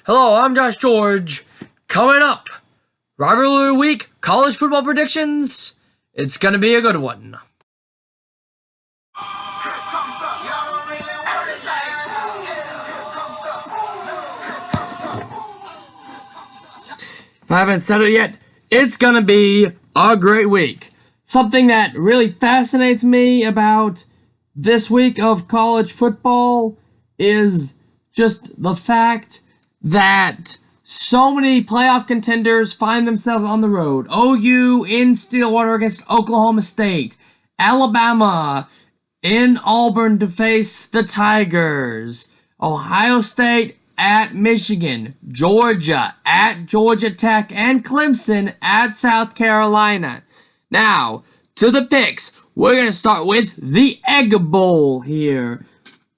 Hello, I'm Josh George. Coming up, Rivalry Week, college football predictions. It's going to be a good one. If I haven't said it yet, it's going to be a great week. Something that really fascinates me about this week of college football is just the fact that so many playoff contenders find themselves on the road. OU in Stillwater against Oklahoma State. Alabama in Auburn to face the Tigers. Ohio State at Michigan. Georgia at Georgia Tech. And Clemson at South Carolina. Now, to the picks. We're going to start with the Egg Bowl here.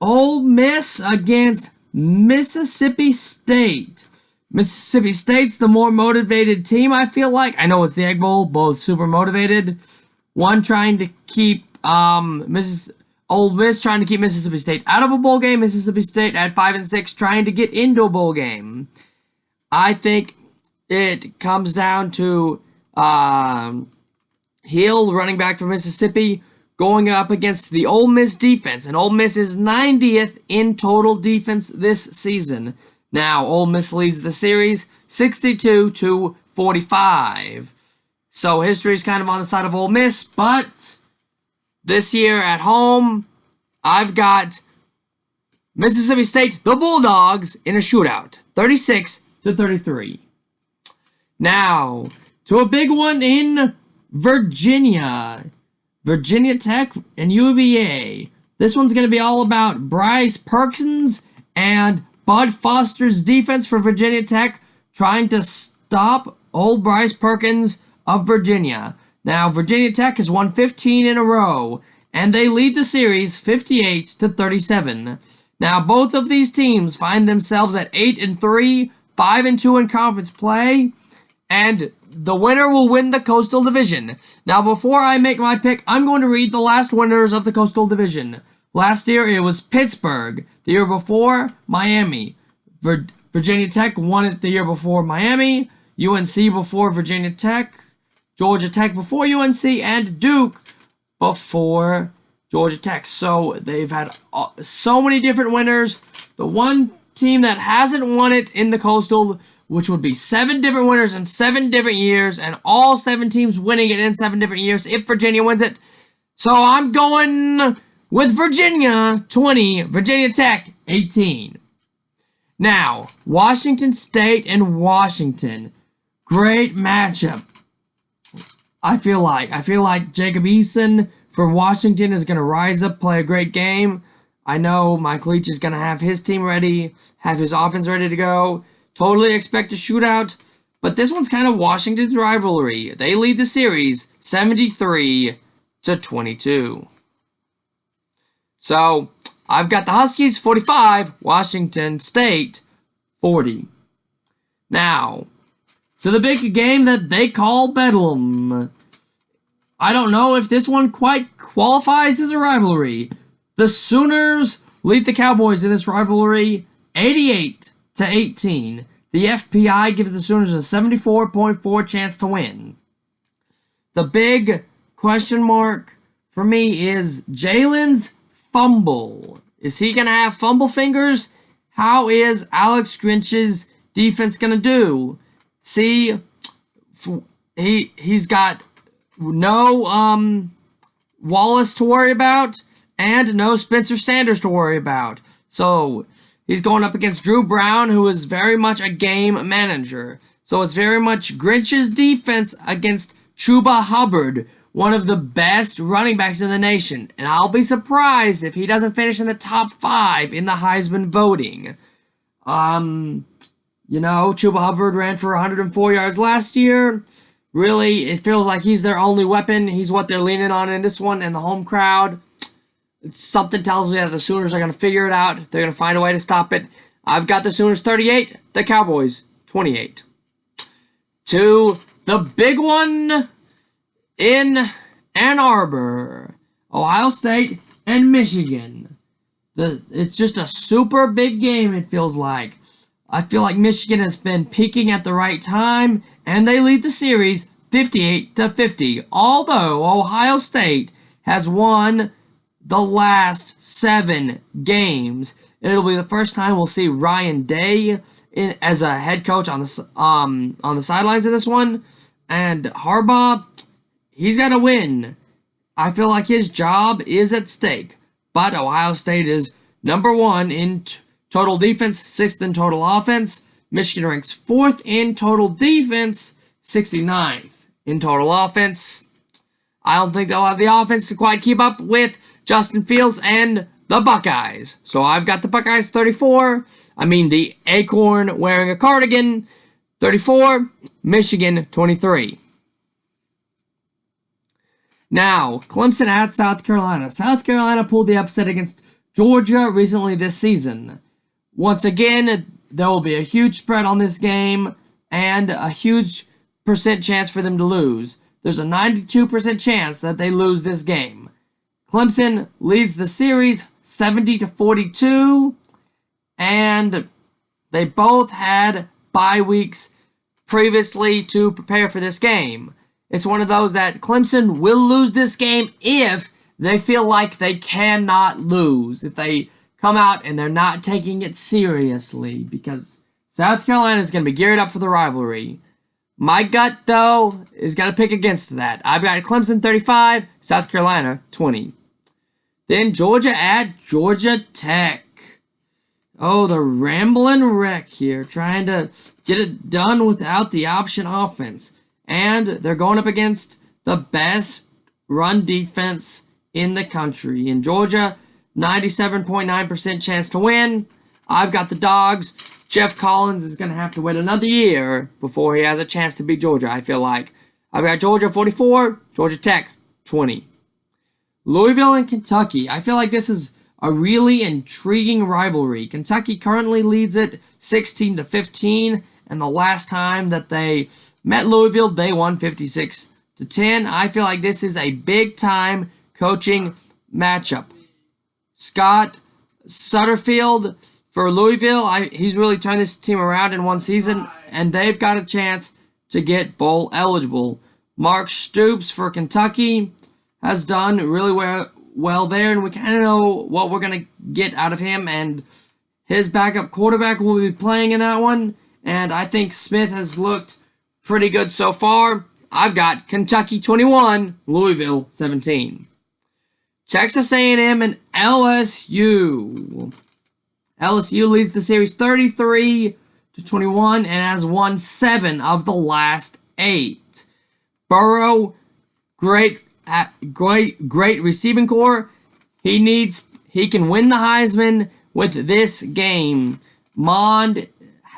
Ole Miss against Mississippi State. Mississippi State's the more motivated team, I feel like. I know it's the Egg Bowl, both super motivated. One trying to keep Ole Miss trying to keep Mississippi State out of a bowl game. Mississippi State at 5-6 trying to get into a bowl game. I think it comes down to Hill, running back for Mississippi, going up against the Ole Miss defense. And Ole Miss is 90th in total defense this season. Now, Ole Miss leads the series 62-45. So history is kind of on the side of Ole Miss. But this year at home, I've got Mississippi State, the Bulldogs, in a shootout. 36-33. Now, to a big one in Virginia. Virginia Tech and UVA. This one's going to be all about Bryce Perkins and Bud Foster's defense for Virginia Tech trying to stop old Bryce Perkins of Virginia. Now, Virginia Tech has won 15 in a row, and they lead the series 58-37. Now, both of these teams find themselves at 8-3, 5-2 in conference play, and the winner will win the Coastal Division. Now, before I make my pick, I'm going to read the last winners of the Coastal Division. Last year, it was Pittsburgh. The year before, Miami. Virginia Tech won it the year before Miami. UNC before Virginia Tech. Georgia Tech before UNC. And Duke before Georgia Tech. So, they've had so many different winners. The one team that hasn't won it in the Coastal, which would be 7 different winners in 7 different years, and all 7 teams winning it in 7 different years if Virginia wins it. So I'm going with Virginia 20, Virginia Tech 18. Now, Washington State and Washington. Great matchup. I feel like Jacob Eason for Washington is going to rise up, play a great game. I know Mike Leach is going to have his team ready, have his offense ready to go. Totally expect a shootout, but this one's kind of Washington's rivalry. They lead the series 73-22. So, I've got the Huskies 45, Washington State 40. Now, to the big game that they call Bedlam. I don't know if this one quite qualifies as a rivalry. The Sooners lead the Cowboys in this rivalry 88-18. The FPI gives the Sooners a 74.4 chance to win. The big question mark for me is Jalen's fumble. Is he going to have fumble fingers? How is Alex Grinch's defense going to do? See, he's got no Wallace to worry about and no Spencer Sanders to worry about. So, he's going up against Drew Brown, who is very much a game manager. So it's very much Grinch's defense against Chuba Hubbard, one of the best running backs in the nation. And I'll be surprised if he doesn't finish in the top 5 in the Heisman voting. Chuba Hubbard ran for 104 yards last year. Really, it feels like he's their only weapon. He's what they're leaning on in this one, and the home crowd. Something tells me that the Sooners are going to figure it out. They're going to find a way to stop it. I've got the Sooners 38, the Cowboys 28. To the big one in Ann Arbor, Ohio State and Michigan. It's just a super big game, it feels like. I feel like Michigan has been peaking at the right time, and they lead the series 58-50. Although Ohio State has won the last 7 games, it'll be the first time we'll see Ryan Day as a head coach on the sidelines of this one, and Harbaugh, he's got to win. I feel like his job is at stake, but Ohio State is number 1 in total defense, 6th in total offense. Michigan ranks 4th in total defense, 69th in total offense. I don't think they'll have the offense to quite keep up with Justin Fields and the Buckeyes. So I've got the Buckeyes 34. I mean the acorn wearing a cardigan, 34. Michigan 23. Now, Clemson at South Carolina. South Carolina pulled the upset against Georgia recently this season. Once again, there will be a huge spread on this game and a huge percent chance for them to lose. There's a 92% chance that they lose this game. Clemson leads the series 70-42, and they both had bye weeks previously to prepare for this game. It's one of those that Clemson will lose this game if they feel like they cannot lose. If they come out and they're not taking it seriously, because South Carolina is going to be geared up for the rivalry. My gut, though, is going to pick against that. I've got Clemson 35, South Carolina 20. Then Georgia at Georgia Tech. Oh, the rambling wreck here, trying to get it done without the option offense. And they're going up against the best run defense in the country. In Georgia, 97.9% chance to win. I've got the Dogs. Jeff Collins is going to have to wait another year before he has a chance to beat Georgia, I feel like. I've got Georgia 44, Georgia Tech 20. Louisville and Kentucky. I feel like this is a really intriguing rivalry. Kentucky currently leads it 16-15, and the last time that they met Louisville, they won 56-10. I feel like this is a big-time coaching matchup. Scott Sutterfield for Louisville, he's really turned this team around in one season, and they've got a chance to get bowl eligible. Mark Stoops for Kentucky has done really well there, and we kind of know what we're going to get out of him, and his backup quarterback will be playing in that one, and I think Smith has looked pretty good so far. I've got Kentucky 21, Louisville 17. Texas A&M and LSU. LSU leads the series 33-21 and has won 7 of the last 8. Burrow, great receiving core. He can win the Heisman with this game. Mond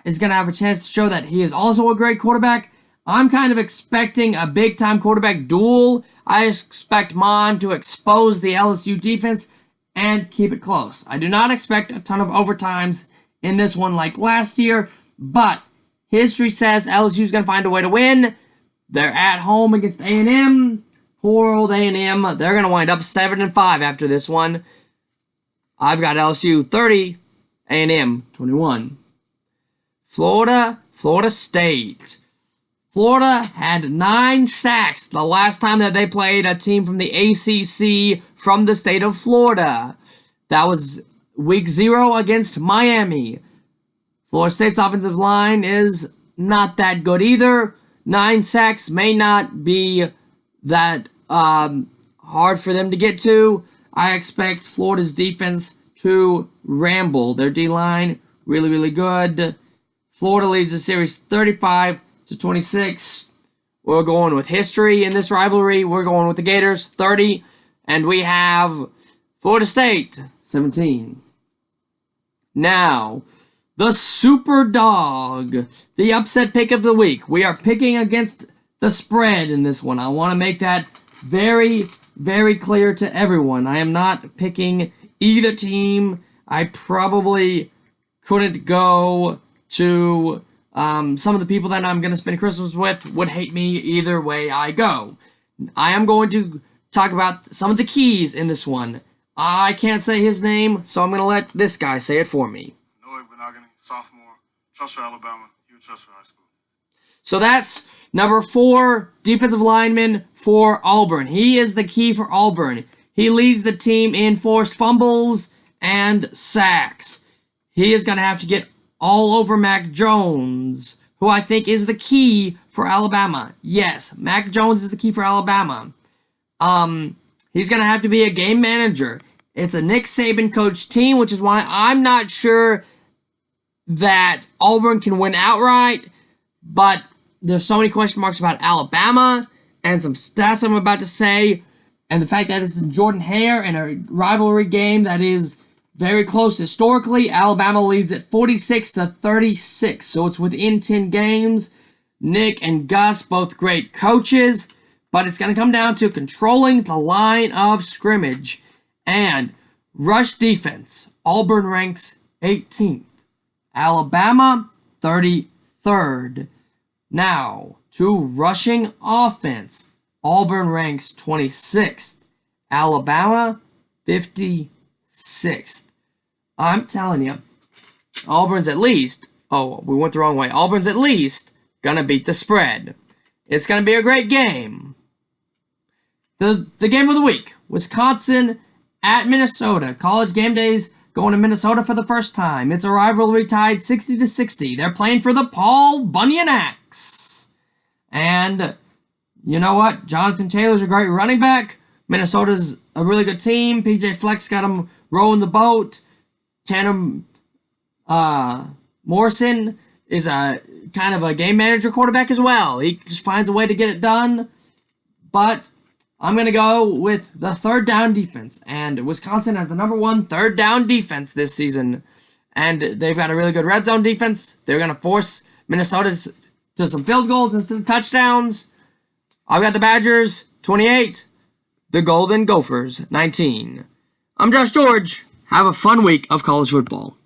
is going to have a chance to show that he is also a great quarterback. I'm kind of expecting a big-time quarterback duel. I expect Mond to expose the LSU defense and keep it close. I do not expect a ton of overtimes in this one like last year, but history says LSU is going to find a way to win. They're at home against A&M. Poor old A&M. They're going to wind up 7-5 after this one. I've got LSU 30, A&M 21. Florida State. Florida had 9 sacks the last time that they played a team from the ACC from the state of Florida. That was week 0 against Miami. Florida State's offensive line is not that good either. 9 sacks may not be that hard for them to get to. I expect Florida's defense to ramble. Their D-line, really, really good. Florida leads the series 35-26. We're going with history in this rivalry. We're going with the Gators, 30. And we have Florida State, 17. Now, the Super Dog, the upset pick of the week. We are picking against the spread in this one. I want to make that very, very clear to everyone. I am not picking either team. I probably couldn't go to some of the people that I'm going to spend Christmas with would hate me either way I go. I am going to talk about some of the keys in this one. I can't say his name, so I'm going to let this guy say it for me. Noah Benogany, sophomore, Trust for Alabama. You trust for high school. So that's number 4 defensive lineman for Auburn. He is the key for Auburn. He leads the team in forced fumbles and sacks. He is going to have to get all over Mac Jones, who I think is the key for Alabama. Yes, Mac Jones is the key for Alabama. He's going to have to be a game manager. It's a Nick Saban coach team, which is why I'm not sure that Auburn can win outright, but there's so many question marks about Alabama and some stats I'm about to say, and the fact that it's in Jordan-Hare in a rivalry game that is very close historically. Alabama leads at 46-36, so it's within 10 games. Nick and Gus, both great coaches, but it's going to come down to controlling the line of scrimmage and rush defense. Auburn ranks 18th. Alabama, 33rd. Now, to rushing offense. Auburn ranks 26th. Alabama, 56th. I'm telling you, Auburn's at least... Oh, we went the wrong way. Auburn's at least gonna beat the spread. It's gonna be a great game. The game of the week. Wisconsin at Minnesota. College game days going to Minnesota for the first time. It's a rivalry tied 60-60. They're playing for the Paul Bunyan Axe. And you know what? Jonathan Taylor's a great running back. Minnesota's a really good team. PJ Fleck's got him rowing the boat. Tanner Morrison is a kind of a game manager quarterback as well. He just finds a way to get it done. But I'm going to go with the third down defense. And Wisconsin has the number 1 third down defense this season. And they've got a really good red zone defense. They're going to force Minnesota to some field goals instead of touchdowns. I've got the Badgers, 28. The Golden Gophers, 19. I'm Josh George. Have a fun week of college football.